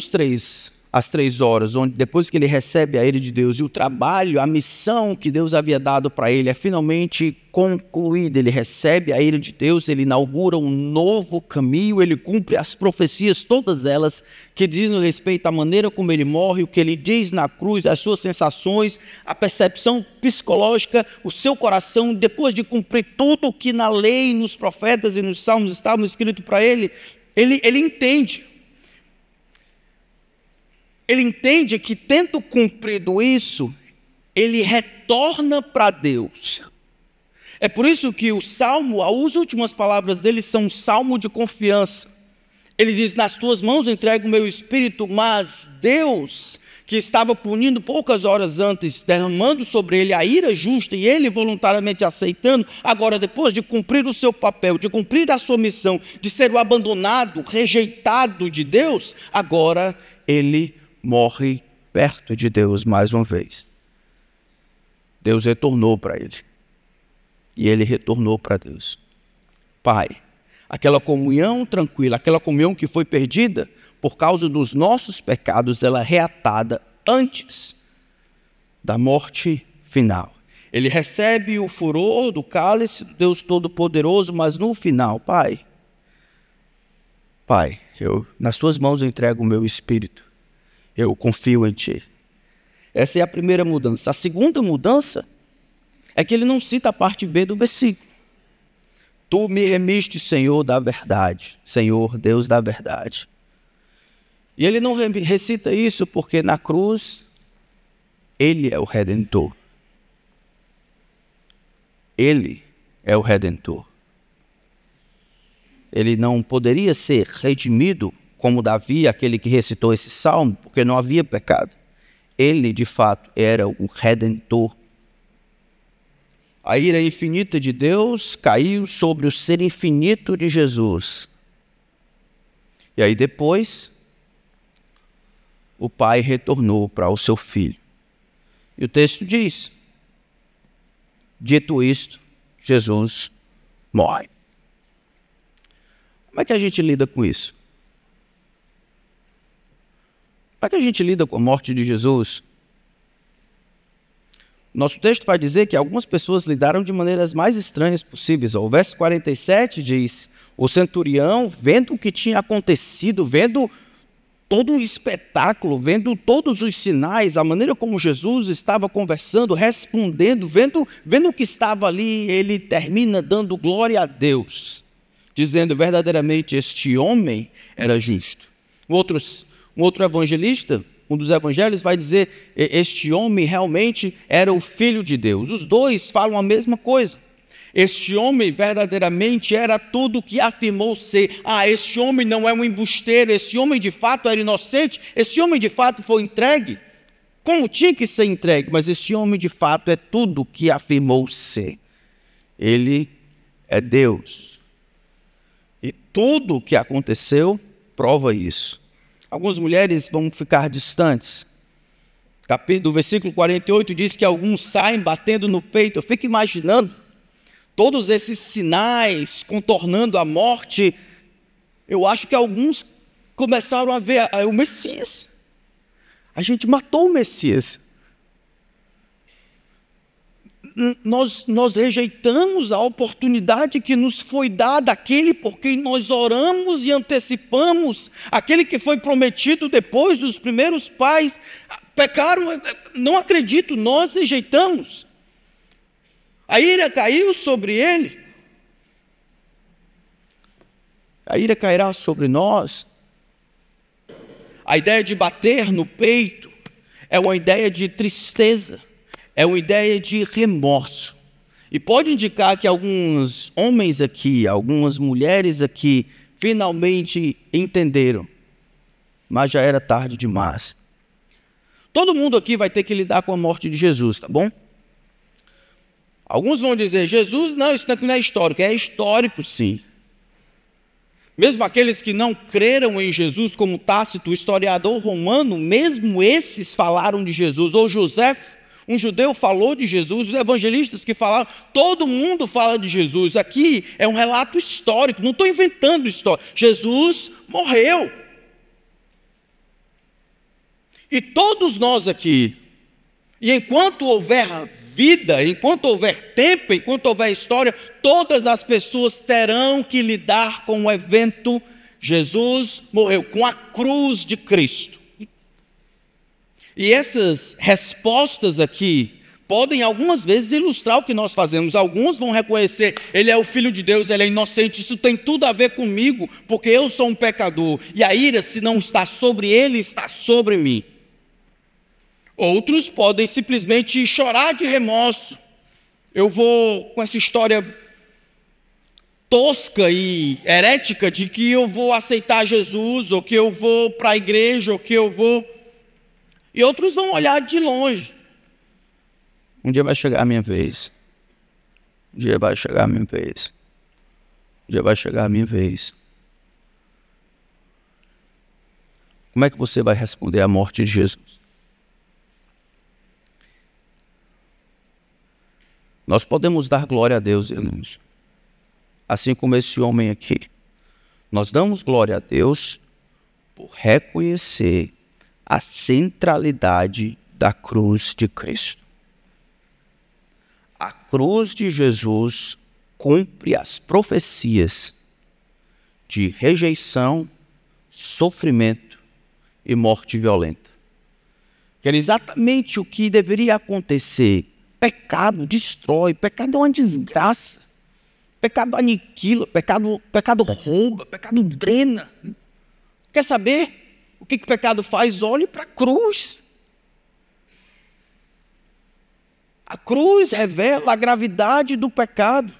[SPEAKER 1] as 3 horas, depois que ele recebe a ira de Deus e o trabalho, a missão que Deus havia dado para ele é finalmente concluída, ele recebe a ira de Deus, ele inaugura um novo caminho, ele cumpre as profecias, todas elas, que dizem respeito à maneira como ele morre, o que ele diz na cruz, as suas sensações, a percepção psicológica, o seu coração, depois de cumprir tudo o que na lei, nos profetas e nos salmos estavam escrito para ele, ele entende. Ele entende que, tendo cumprido isso, ele retorna para Deus. É por isso que o Salmo, as últimas palavras dele são um salmo de confiança. Ele diz, nas tuas mãos entrego o meu espírito, mas Deus, que estava punindo poucas horas antes, derramando sobre ele a ira justa e ele voluntariamente aceitando, agora depois de cumprir o seu papel, de cumprir a sua missão, de ser o abandonado, rejeitado de Deus, agora ele morre perto de Deus mais uma vez. Deus retornou para ele. E ele retornou para Deus. Pai, aquela comunhão tranquila, aquela comunhão que foi perdida por causa dos nossos pecados, ela é reatada antes da morte final. Ele recebe o furor do cálice do Deus Todo-Poderoso, mas no final, Pai, nas tuas mãos eu entrego o meu espírito. Eu confio em ti. Essa é a primeira mudança. A segunda mudança é que ele não cita a parte B do versículo. Tu me remiste, Senhor, da verdade. Senhor, Deus da verdade. E ele não recita isso porque na cruz ele é o Redentor. Ele é o Redentor. Ele não poderia ser redimido como Davi, aquele que recitou esse salmo, porque não havia pecado. Ele, de fato, era o Redentor. A ira infinita de Deus caiu sobre o ser infinito de Jesus. E aí depois, o Pai retornou para o seu Filho. E o texto diz, dito isto, Jesus morre. Como é que a gente lida com isso? Como é que a gente lida com a morte de Jesus? Nosso texto vai dizer que algumas pessoas lidaram de maneiras mais estranhas possíveis. O verso 47 diz, o centurião, vendo o que tinha acontecido, vendo todo o espetáculo, vendo todos os sinais, a maneira como Jesus estava conversando, respondendo, vendo o que estava ali, ele termina dando glória a Deus, dizendo verdadeiramente este homem era justo. Um outro evangelista, um dos evangelhos, vai dizer este homem realmente era o Filho de Deus. Os dois falam a mesma coisa. Este homem verdadeiramente era tudo o que afirmou ser. Este homem não é um embusteiro, esse homem de fato era inocente, esse homem de fato foi entregue, como tinha que ser entregue, mas esse homem de fato é tudo o que afirmou ser. Ele é Deus. E tudo o que aconteceu prova isso. Algumas mulheres vão ficar distantes. Do versículo 48 diz que alguns saem batendo no peito. Eu fico imaginando todos esses sinais contornando a morte. Eu acho que alguns começaram a ver o Messias. A gente matou o Messias. nós rejeitamos a oportunidade que nos foi dada, aquele por quem nós oramos e antecipamos, aquele que foi prometido depois dos primeiros pais. Pecaram, não acredito, nós rejeitamos. A ira caiu sobre ele. A ira cairá sobre nós. A ideia de bater no peito é uma ideia de tristeza, é uma ideia de remorso. E pode indicar que alguns homens aqui, algumas mulheres aqui, finalmente entenderam, mas já era tarde demais. Todo mundo aqui vai ter que lidar com a morte de Jesus, tá bom? Alguns vão dizer, Jesus, não, isso não é histórico. É histórico, sim. Mesmo aqueles que não creram em Jesus, como Tácito, o historiador romano, mesmo esses falaram de Jesus. Ou José, um judeu, falou de Jesus. Os evangelistas que falaram, todo mundo fala de Jesus. Aqui é um relato histórico, não estou inventando história. Jesus morreu. E todos nós aqui, e enquanto houver vida, enquanto houver tempo, enquanto houver história, todas as pessoas terão que lidar com o evento Jesus morreu, com a cruz de Cristo. E essas respostas aqui podem algumas vezes ilustrar o que nós fazemos. Alguns vão reconhecer, ele é o Filho de Deus, ele é inocente, isso tem tudo a ver comigo, porque eu sou um pecador, e a ira, se não está sobre ele, está sobre mim. Outros podem simplesmente chorar de remorso. Eu vou com essa história tosca e herética de que eu vou aceitar Jesus, ou que eu vou para a igreja, ou que eu vou... E outros vão olhar de longe. Um dia vai chegar a minha vez. Um dia vai chegar a minha vez. Um dia vai chegar a minha vez. Como é que você vai responder à morte de Jesus? Nós podemos dar glória a Deus, irmãos. Assim como esse homem aqui. Nós damos glória a Deus por reconhecer a centralidade da cruz de Cristo. A cruz de Jesus cumpre as profecias de rejeição, sofrimento e morte violenta. Que era exatamente o que deveria acontecer. Pecado destrói, pecado é uma desgraça, pecado aniquila, pecado rouba, pecado drena. Quer saber o que pecado faz? Olhe para a cruz. A cruz revela a gravidade do pecado.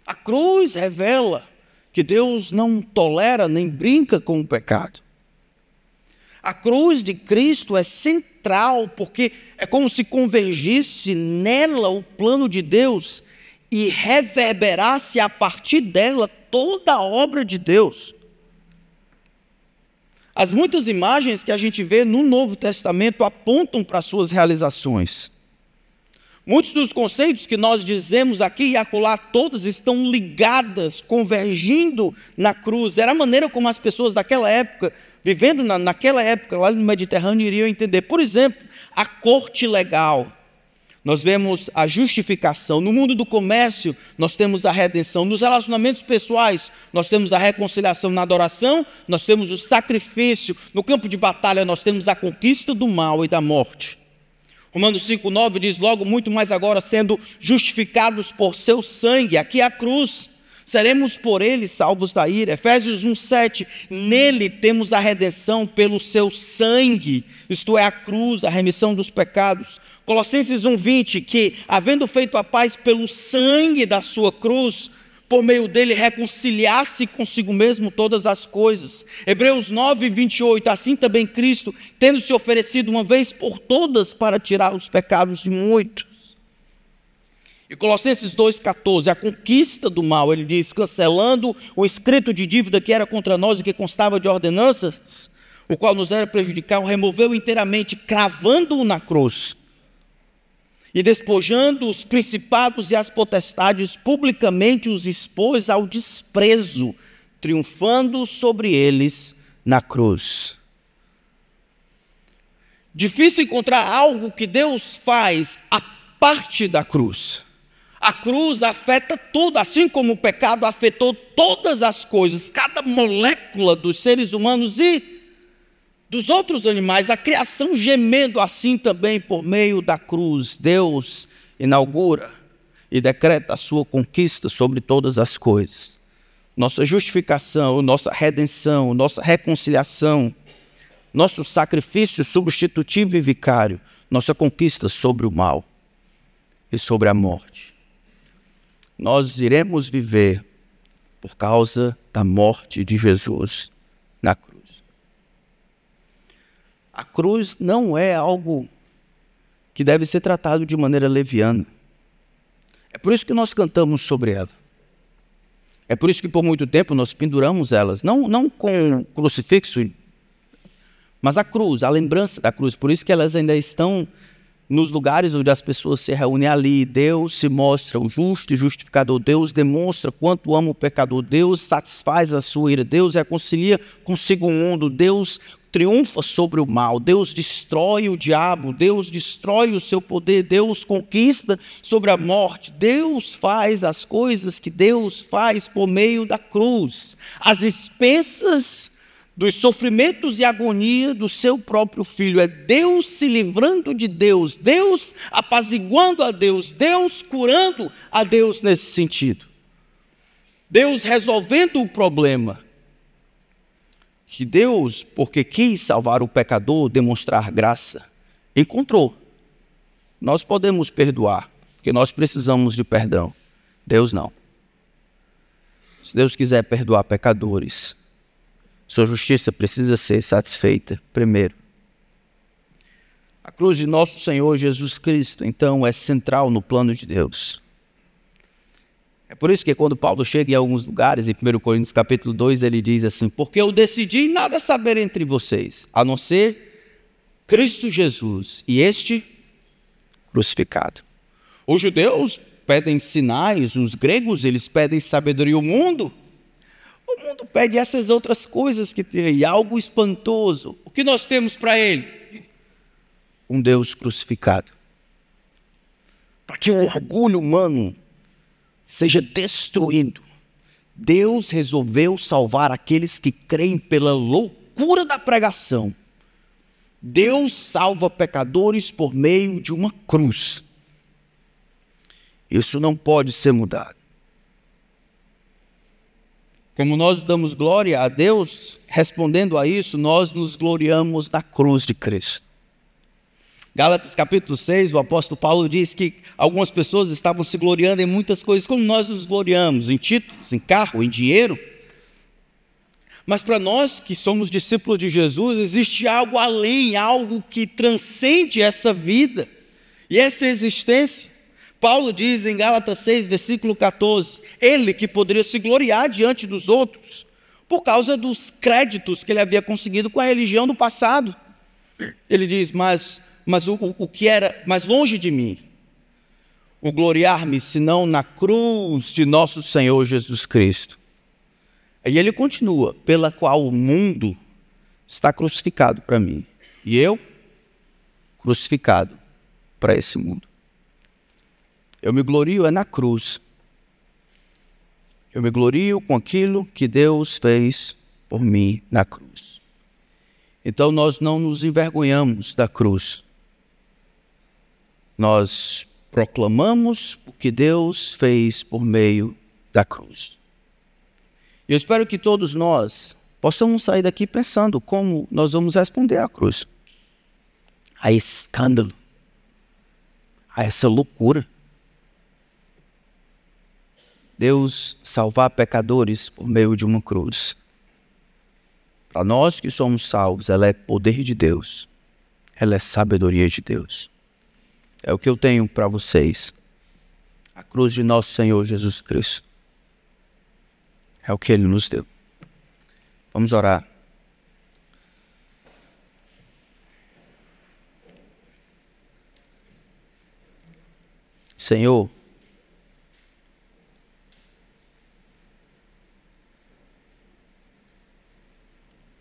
[SPEAKER 1] A cruz revela que Deus não tolera nem brinca com o pecado. A cruz de Cristo é central, porque é como se convergisse nela o plano de Deus e reverberasse a partir dela toda a obra de Deus. As muitas imagens que a gente vê no Novo Testamento apontam para suas realizações. Muitos dos conceitos que nós dizemos aqui e acolá, todas estão ligadas, convergindo na cruz. Era a maneira como as pessoas daquela época, vivendo naquela época, lá no Mediterrâneo, iriam entender. Por exemplo, a corte legal. Nós vemos a justificação. No mundo do comércio, nós temos a redenção. Nos relacionamentos pessoais, nós temos a reconciliação. Na adoração, nós temos o sacrifício. No campo de batalha, nós temos a conquista do mal e da morte. Romanos 5,9 diz logo, muito mais agora, sendo justificados por seu sangue. Aqui é a cruz. Seremos por ele salvos da ira. Efésios 1,7, nele temos a redenção pelo seu sangue, isto é, a cruz, a remissão dos pecados. Colossenses 1,20, que, havendo feito a paz pelo sangue da sua cruz, por meio dele reconciliasse consigo mesmo todas as coisas. Hebreus 9,28, assim também Cristo, tendo se oferecido uma vez por todas para tirar os pecados de muitos. E Colossenses 2,14, a conquista do mal, ele diz, cancelando o escrito de dívida que era contra nós e que constava de ordenanças, o qual nos era prejudicial, removeu inteiramente, cravando-o na cruz, e despojando os principados e as potestades, publicamente os expôs ao desprezo, triunfando sobre eles na cruz. Difícil encontrar algo que Deus faz parte da cruz. A cruz afeta tudo, assim como o pecado afetou todas as coisas, cada molécula dos seres humanos e dos outros animais, a criação gemendo assim também por meio da cruz. Deus inaugura e decreta a sua conquista sobre todas as coisas. Nossa justificação, nossa redenção, nossa reconciliação, nosso sacrifício substitutivo e vicário, nossa conquista sobre o mal e sobre a morte. Nós iremos viver por causa da morte de Jesus na cruz. A cruz não é algo que deve ser tratado de maneira leviana. É por isso que nós cantamos sobre ela. É por isso que por muito tempo nós penduramos elas, não com crucifixo, mas a cruz, a lembrança da cruz. Por isso que elas ainda estão nos lugares onde as pessoas se reúnem ali. Deus se mostra o justo e justificador. Deus demonstra quanto ama o pecador. Deus satisfaz a sua ira. Deus reconcilia consigo o mundo. Deus triunfa sobre o mal. Deus destrói o diabo. Deus destrói o seu poder. Deus conquista sobre a morte. Deus faz as coisas que Deus faz por meio da cruz. As expensas dos sofrimentos e agonia do seu próprio Filho. É Deus se livrando de Deus, Deus apaziguando a Deus, Deus curando a Deus nesse sentido. Deus resolvendo o problema. Que Deus, porque quis salvar o pecador, demonstrar graça, encontrou. Nós podemos perdoar, porque nós precisamos de perdão. Deus não. Se Deus quiser perdoar pecadores, sua justiça precisa ser satisfeita primeiro. A cruz de nosso Senhor Jesus Cristo, então, é central no plano de Deus. É por isso que quando Paulo chega em alguns lugares, em 1 Coríntios capítulo 2, ele diz assim: porque eu decidi nada saber entre vocês, a não ser Cristo Jesus e este crucificado. Os judeus pedem sinais, os gregos eles pedem sabedoria, o mundo pede essas outras coisas que tem aí, algo espantoso. O que nós temos para ele? Um Deus crucificado. Para que o orgulho humano seja destruído, Deus resolveu salvar aqueles que creem pela loucura da pregação. Deus salva pecadores por meio de uma cruz. Isso não pode ser mudado. Como nós damos glória a Deus, respondendo a isso, nós nos gloriamos na cruz de Cristo. Gálatas capítulo 6, o apóstolo Paulo diz que algumas pessoas estavam se gloriando em muitas coisas, como nós nos gloriamos, em títulos, em carro, em dinheiro. Mas para nós que somos discípulos de Jesus, existe algo além, algo que transcende essa vida e essa existência. Paulo diz em Gálatas 6, versículo 14, ele que poderia se gloriar diante dos outros, por causa dos créditos que ele havia conseguido com a religião do passado. Ele diz, mas o que era mais longe de mim, o gloriar-me, senão na cruz de nosso Senhor Jesus Cristo. E ele continua, pela qual o mundo está crucificado para mim, e eu crucificado para esse mundo. Eu me glorio na cruz. Eu me glorio com aquilo que Deus fez por mim na cruz. Então nós não nos envergonhamos da cruz. Nós proclamamos o que Deus fez por meio da cruz. Eu espero que todos nós possamos sair daqui pensando como nós vamos responder à cruz. A esse escândalo, a essa loucura. Deus salvar pecadores por meio de uma cruz. Para nós que somos salvos, ela é poder de Deus. Ela é sabedoria de Deus. É o que eu tenho para vocês. A cruz de nosso Senhor Jesus Cristo. É o que Ele nos deu. Vamos orar. Senhor,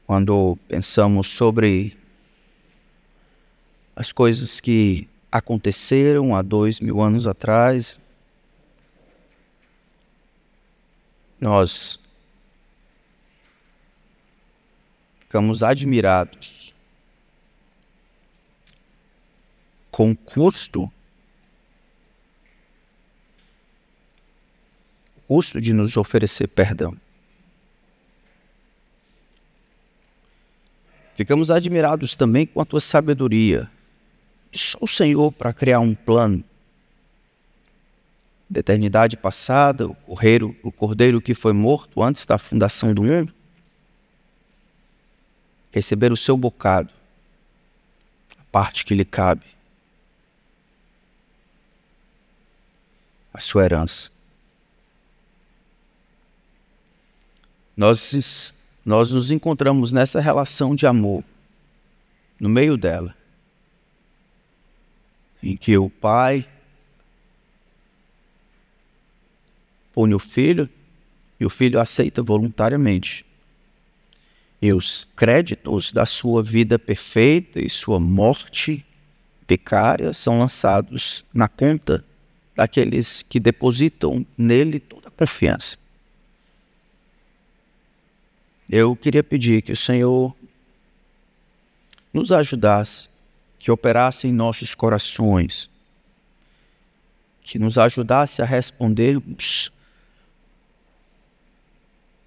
[SPEAKER 1] quando pensamos sobre as coisas que aconteceram há 2000 anos atrás, nós ficamos admirados com o custo de nos oferecer perdão. Ficamos admirados também com a tua sabedoria. Só o Senhor para criar um plano da eternidade passada, o cordeiro que foi morto antes da fundação do mundo, receber o seu bocado, a parte que lhe cabe, a sua herança. Nós nos encontramos nessa relação de amor, no meio dela, em que o Pai põe o Filho e o Filho aceita voluntariamente. E os créditos da sua vida perfeita e sua morte vicária são lançados na conta daqueles que depositam nele toda a confiança. Eu queria pedir que o Senhor nos ajudasse, que operasse em nossos corações, que nos ajudasse a respondermos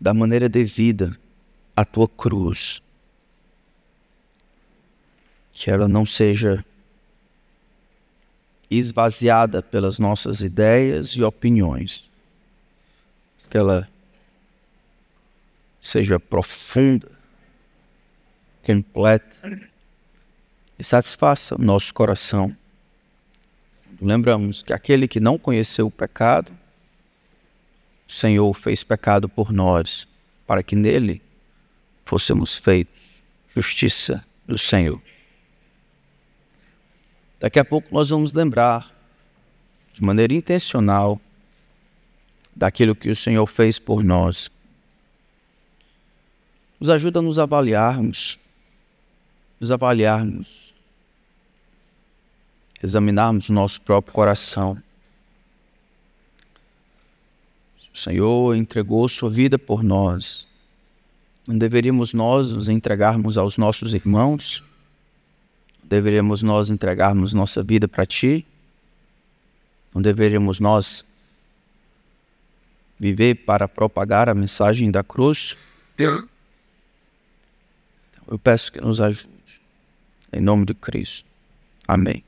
[SPEAKER 1] da maneira devida à tua cruz. Que ela não seja esvaziada pelas nossas ideias e opiniões, que ela seja profunda, completa e satisfaça o nosso coração. Lembramos que aquele que não conheceu o pecado, o Senhor fez pecado por nós, para que nele fôssemos feitos justiça do Senhor. Daqui a pouco nós vamos lembrar, de maneira intencional, daquilo que o Senhor fez por nós. Nos ajuda a nos avaliarmos, examinarmos o nosso próprio coração. O Senhor entregou sua vida por nós. Não deveríamos nós nos entregarmos aos nossos irmãos? Não deveríamos nós entregarmos nossa vida para Ti? Não deveríamos nós viver para propagar a mensagem da cruz? Eu peço que nos ajude. Em nome de Cristo. Amém.